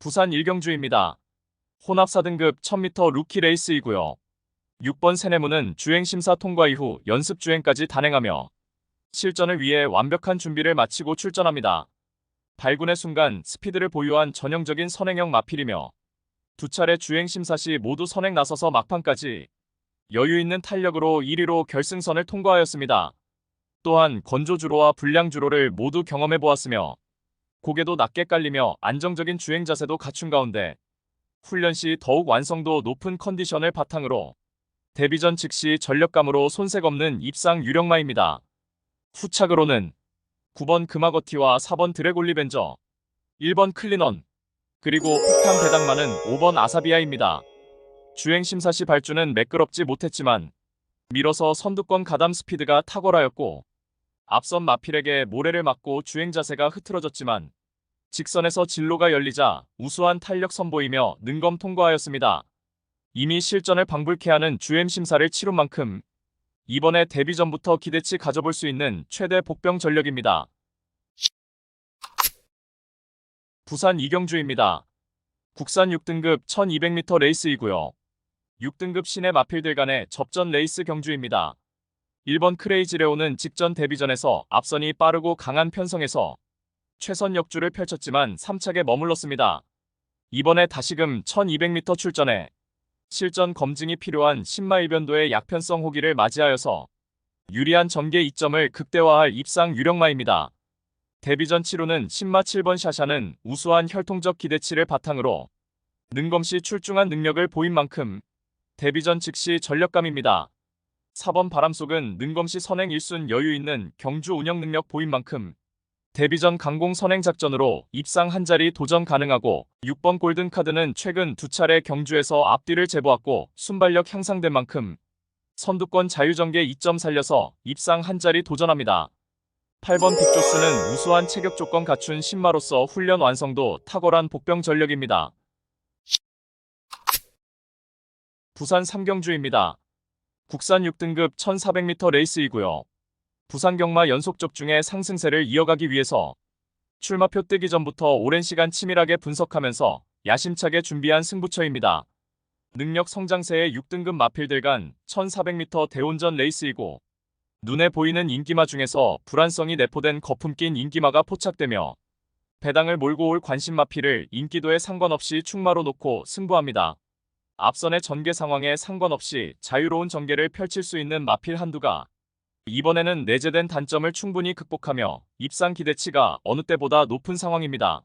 부산 일경주입니다. 혼합 4등급 1000m 루키 레이스이고요. 6번 세네무는 주행심사 통과 이후 연습 주행까지 단행하며 실전을 위해 완벽한 준비를 마치고 출전합니다. 발군의 순간 스피드를 보유한 전형적인 선행형 마필이며 두 차례 주행심사 시 모두 선행 나서서 막판까지 여유 있는 탄력으로 1위로 결승선을 통과하였습니다. 또한 건조주로와 불량주로를 모두 경험해 보았으며 고개도 낮게 깔리며 안정적인 주행 자세도 갖춘 가운데 훈련 시 더욱 완성도 높은 컨디션을 바탕으로 데뷔전 즉시 전력감으로 손색 없는 입상 유력마입니다. 후착으로는 9번 금아거티와 4번 드래골리벤저, 1번 클린원, 그리고 폭탄 배당마는 5번 아사비아입니다. 주행 심사 시 발주는 매끄럽지 못했지만 밀어서 선두권 가담 스피드가 탁월하였고 앞선 마필에게 모래를 맞고 주행 자세가 흐트러졌지만 직선에서 진로가 열리자 우수한 탄력 선보이며 능검 통과하였습니다. 이미 실전을 방불케 하는 주행 심사를 치룬 만큼 이번에 데뷔 전부터 기대치 가져볼 수 있는 최대 복병 전력입니다. 부산 이경주입니다. 국산 6등급 1200m 레이스이고요. 6등급 시내 마필들 간의 접전 레이스 경주입니다. 1번 크레이지레오는 직전 데뷔전에서 앞선이 빠르고 강한 편성에서 최선 역주를 펼쳤지만 3착에 머물렀습니다. 이번에 다시금 1200m 출전에 실전 검증이 필요한 신마일변도의 약편성 호기를 맞이하여서 유리한 전개 이점을 극대화할 입상 유력마입니다. 데뷔전 치루는 신마 7번 샤샤는 우수한 혈통적 기대치를 바탕으로 능검시 출중한 능력을 보인 만큼 데뷔전 즉시 전력감입니다. 4번 바람속은 능검시 선행 1순 여유 있는 경주 운영 능력 보인 만큼 데뷔전 강공 선행 작전으로 입상 한 자리 도전 가능하고 6번 골든카드는 최근 두 차례 경주에서 앞뒤를 재보았고 순발력 향상된 만큼 선두권 자유전개 2점 살려서 입상 한 자리 도전합니다. 8번 빅조스는 우수한 체격 조건 갖춘 신마로서 훈련 완성도 탁월한 복병 전력입니다. 부산 삼경주입니다. 국산 6등급 1400m 레이스이고요. 부산 경마 연속적 중에 상승세를 이어가기 위해서 출마표 뜨기 전부터 오랜 시간 치밀하게 분석하면서 야심차게 준비한 승부처입니다. 능력 성장세의 6등급 마필들 간 1400m 대혼전 레이스이고 눈에 보이는 인기마 중에서 불안성이 내포된 거품 낀 인기마가 포착되며 배당을 몰고 올 관심 마필을 인기도에 상관없이 충마로 놓고 승부합니다. 앞선의 전개 상황에 상관없이 자유로운 전개를 펼칠 수 있는 마필 한두가 이번에는 내재된 단점을 충분히 극복하며 입상 기대치가 어느 때보다 높은 상황입니다.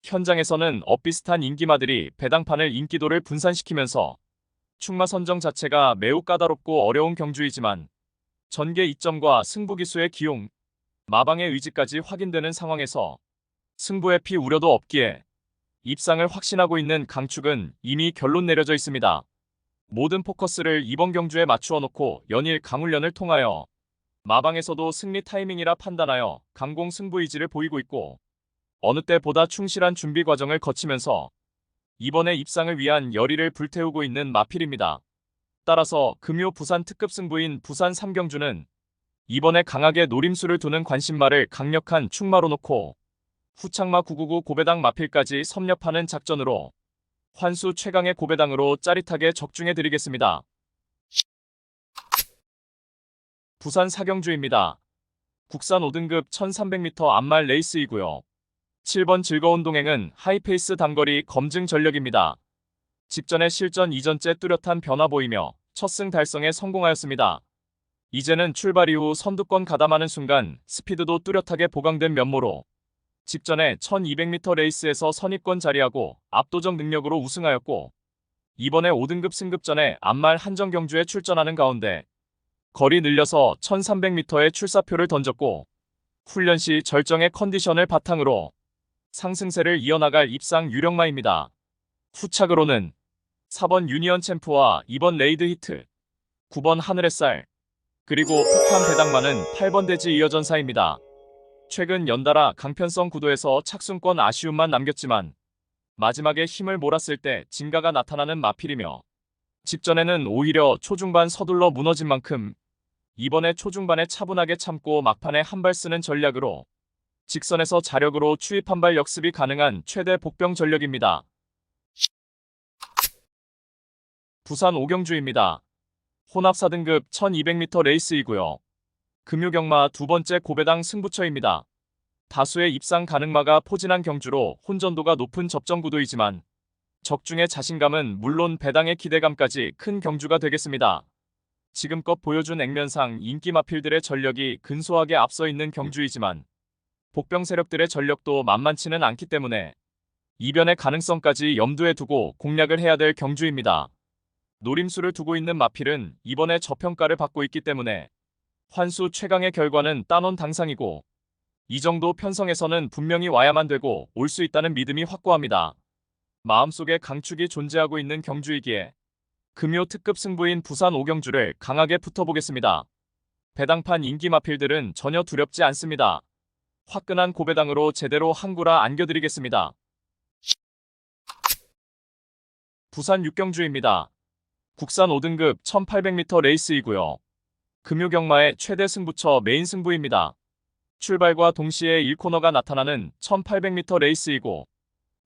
현장에서는 엇비슷한 인기마들이 배당판을 인기도를 분산시키면서 충마 선정 자체가 매우 까다롭고 어려운 경주이지만 전개 이점과 승부기수의 기용, 마방의 의지까지 확인되는 상황에서 승부의 피 우려도 없기에 입상을 확신하고 있는 강축은 이미 결론 내려져 있습니다. 모든 포커스를 이번 경주에 맞추어 놓고 연일 강훈련을 통하여 마방에서도 승리 타이밍이라 판단하여 강공 승부 의지를 보이고 있고 어느 때보다 충실한 준비 과정을 거치면서 이번에 입상을 위한 열의를 불태우고 있는 마필입니다. 따라서 금요 부산 특급 승부인 부산 삼경주는 이번에 강하게 노림수를 두는 관심마를 강력한 충마로 놓고 후창마 999 고배당 마필까지 섭렵하는 작전으로 환수 최강의 고배당으로 짜릿하게 적중해드리겠습니다. 부산 사경주입니다. 국산 5등급 1300m 암말 레이스이고요. 7번 즐거운 동행은 하이페이스 단거리 검증 전력입니다. 직전의 실전 2전째 뚜렷한 변화 보이며 첫 승 달성에 성공하였습니다. 이제는 출발 이후 선두권 가담하는 순간 스피드도 뚜렷하게 보강된 면모로 직전에 1200m 레이스에서 선입권 자리하고 압도적 능력으로 우승하였고 이번에 5등급 승급전에 암말 한정 경주에 출전하는 가운데 거리 늘려서 1300m의 출사표를 던졌고 훈련 시 절정의 컨디션을 바탕으로 상승세를 이어나갈 입상 유력마입니다. 후착으로는 4번 유니언 챔프와 2번 레이드 히트, 9번 하늘의 쌀, 그리고 폭탄 배당마는 8번 대지 이어전사입니다. 최근 연달아 강편성 구도에서 착순권 아쉬움만 남겼지만 마지막에 힘을 몰았을 때 진가가 나타나는 마필이며 직전에는 오히려 초중반 서둘러 무너진 만큼 이번에 초중반에 차분하게 참고 막판에 한 발 쓰는 전략으로 직선에서 자력으로 추입 한 발 역습이 가능한 최대 복병 전력입니다. 부산 오경주입니다. 혼합 4등급 1200m 레이스이고요. 금유경마 두 번째 고배당 승부처입니다. 다수의 입상 가능마가 포진한 경주로 혼전도가 높은 접전 구도이지만 적중의 자신감은 물론 배당의 기대감까지 큰 경주가 되겠습니다. 지금껏 보여준 액면상 인기 마필들의 전력이 근소하게 앞서 있는 경주이지만 복병 세력들의 전력도 만만치는 않기 때문에 이변의 가능성까지 염두에 두고 공략을 해야 될 경주입니다. 노림수를 두고 있는 마필은 이번에 저평가를 받고 있기 때문에 환수 최강의 결과는 따놓은 당상이고 이 정도 편성에서는 분명히 와야만 되고 올 수 있다는 믿음이 확고합니다. 마음속에 강축이 존재하고 있는 경주이기에 금요 특급 승부인 부산 오경주를 강하게 붙어보겠습니다. 배당판 인기 마필들은 전혀 두렵지 않습니다. 화끈한 고배당으로 제대로 한구라 안겨드리겠습니다. 부산 육경주입니다. 국산 5등급 1800m 레이스이고요. 금요경마의 최대 승부처 메인 승부입니다. 출발과 동시에 1코너가 나타나는 1800m 레이스이고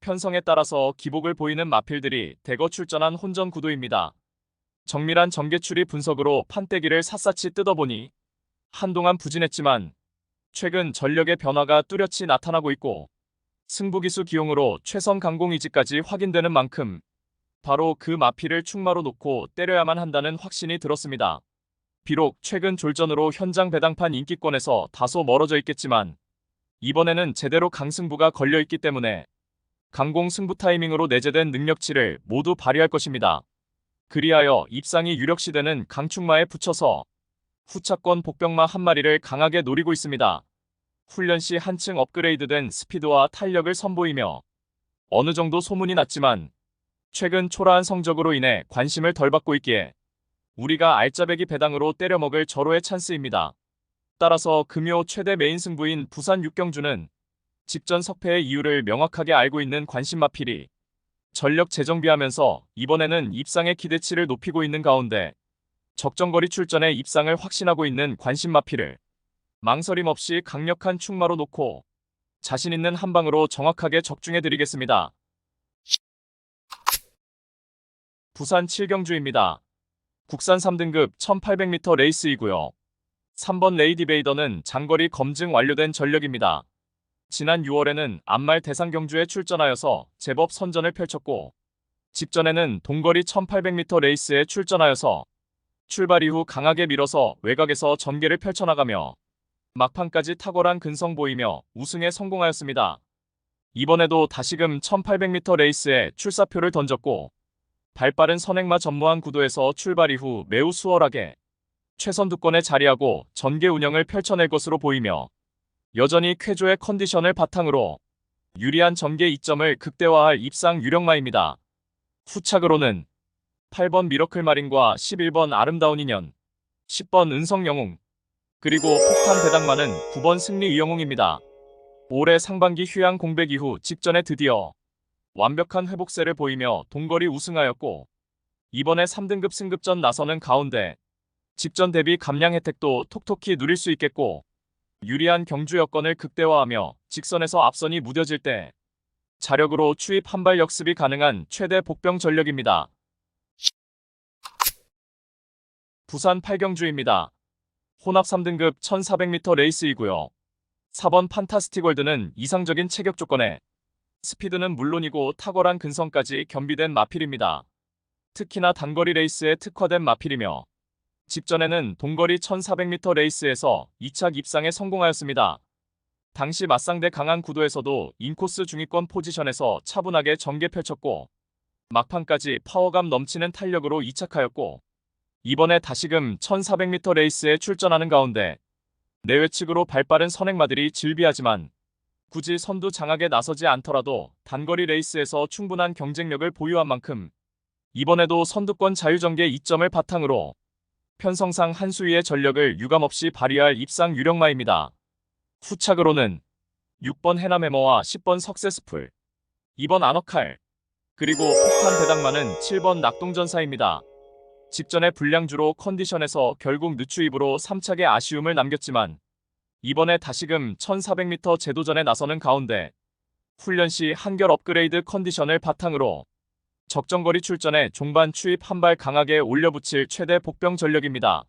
편성에 따라서 기복을 보이는 마필들이 대거 출전한 혼전 구도입니다. 정밀한 전개추리 분석으로 판때기를 샅샅이 뜯어보니 한동안 부진했지만 최근 전력의 변화가 뚜렷이 나타나고 있고 승부기수 기용으로 최선 강공 의지까지 확인되는 만큼 바로 그 마필을 충마로 놓고 때려야만 한다는 확신이 들었습니다. 비록 최근 졸전으로 현장 배당판 인기권에서 다소 멀어져 있겠지만 이번에는 제대로 강승부가 걸려있기 때문에 강공 승부 타이밍으로 내재된 능력치를 모두 발휘할 것입니다. 그리하여 입상이 유력시되는 강충마에 붙여서 후차권 복병마 한 마리를 강하게 노리고 있습니다. 훈련 시 한층 업그레이드된 스피드와 탄력을 선보이며 어느 정도 소문이 났지만 최근 초라한 성적으로 인해 관심을 덜 받고 있기에 우리가 알짜배기 배당으로 때려먹을 절호의 찬스입니다. 따라서 금요 최대 메인 승부인 부산 육경주는 직전 석패의 이유를 명확하게 알고 있는 관심 마필이 전력 재정비하면서 이번에는 입상의 기대치를 높이고 있는 가운데 적정거리 출전에 입상을 확신하고 있는 관심 마필을 망설임 없이 강력한 충마로 놓고 자신 있는 한 방으로 정확하게 적중해드리겠습니다. 부산 7경주입니다. 국산 3등급 1800m 레이스이고요. 3번 레이디베이더는 장거리 검증 완료된 전력입니다. 지난 6월에는 안말 대상 경주에 출전하여서 제법 선전을 펼쳤고 직전에는 동거리 1800m 레이스에 출전하여서 출발 이후 강하게 밀어서 외곽에서 전개를 펼쳐나가며 막판까지 탁월한 근성 보이며 우승에 성공하였습니다. 이번에도 다시금 1800m 레이스에 출사표를 던졌고 발빠른 선행마 전무한 구도에서 출발 이후 매우 수월하게 최선두권에 자리하고 전개 운영을 펼쳐낼 것으로 보이며 여전히 쾌조의 컨디션을 바탕으로 유리한 전개 이점을 극대화할 입상 유력마입니다. 후착으로는 8번 미러클 마린과 11번 아름다운 인연, 10번 은성영웅, 그리고 폭탄 배당마는 9번 승리 의영웅입니다. 올해 상반기 휴양 공백 이후 직전에 드디어 완벽한 회복세를 보이며 동거리 우승하였고 이번에 3등급 승급전 나서는 가운데 직전 대비 감량 혜택도 톡톡히 누릴 수 있겠고 유리한 경주 여건을 극대화하며 직선에서 앞선이 무뎌질 때 자력으로 추입 한 발 역습이 가능한 최대 복병 전력입니다. 부산 8경주입니다. 혼합 3등급 1400m 레이스이고요. 4번 판타스틱 월드는 이상적인 체격 조건에 스피드는 물론이고 탁월한 근성까지 겸비된 마필입니다. 특히나 단거리 레이스에 특화된 마필이며 직전에는 동거리 1400m 레이스에서 2착 입상에 성공하였습니다. 당시 맞상대 강한 구도에서도 인코스 중위권 포지션에서 차분하게 전개 펼쳤고 막판까지 파워감 넘치는 탄력으로 2착하였고 이번에 다시금 1400m 레이스에 출전하는 가운데 내외측으로 발빠른 선행마들이 질비하지만 굳이 선두 장악에 나서지 않더라도 단거리 레이스에서 충분한 경쟁력을 보유한 만큼 이번에도 선두권 자유전개 이점을 바탕으로 편성상 한 수위의 전력을 유감없이 발휘할 입상 유력마입니다. 후착으로는 6번 해남해머와 10번 석세스풀, 2번 아너칼, 그리고 폭탄 배당마는 7번 낙동전사입니다. 직전에 불량주로 컨디션에서 결국 늦추입으로 3착의 아쉬움을 남겼지만 이번에 다시금 1400m 재도전에 나서는 가운데 훈련 시 한결 업그레이드 컨디션을 바탕으로 적정거리 출전에 종반 추입 한 발 강하게 올려붙일 최대 복병 전력입니다.